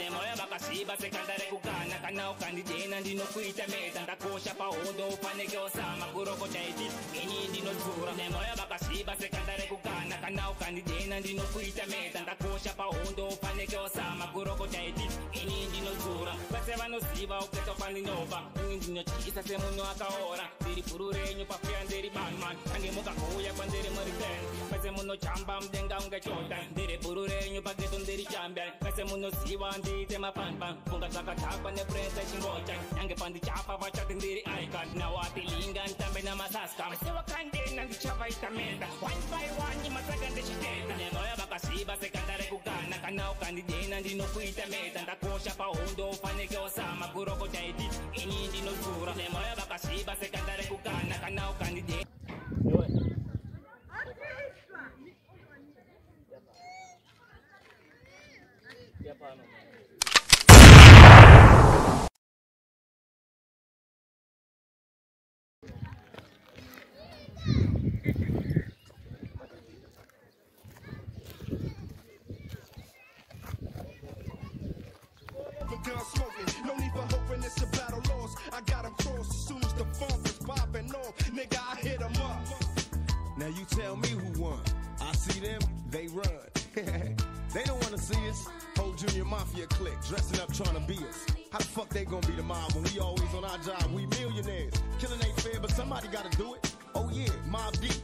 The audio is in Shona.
Moya bakasiba se kandare kukana kana ukandi jena ndino kuita meta ndakosha pa odo ufaneke osama kuroko chaiti ini ndino zura ne moya bakasiba se kandare kukana kana ukandi jena ndino kuita meta ndakosha pa odo ufaneke osama kuroko chaiti ini ndino zura base vanosiva uketo kwandi nova ini ndino chisa se munhu akaora ndiri pururenyu pafuya ndiri batman ange mukakuya kwandiri muriten base munhu chamba mdenga unge chota ndiri pururenyu pageto ndiri champion base munhu siva ndite mapanpan funga zvakatakwa nepresa chingocha nyange pandichapa vachati ndiri icon nawatilinga ntambe namasaska asi wakandena ndichavaita menda 1 by 1 masaka ndechitenda nemoya vakasiva sekandare kugana kana ukandidena ndinokuita meda ndakosha pahondo ufaneke osama kuroko chaiti ini ndinozura nemoya vakasiva sekandare kugana kana ukandidena Smoking. No need for hoping it's a battle lost. I got him crossed as soon as the funk was popping off. Nigga, I hit him up. Now you tell me who won. I see them, they run. They don't wanna see us. Whole Junior Mafia clique dressing up trying to be us. How the fuck they gonna be the mob when we always on our job? We millionaires. Killing ain't fair, but somebody gotta do it. Oh yeah, Mob Deep.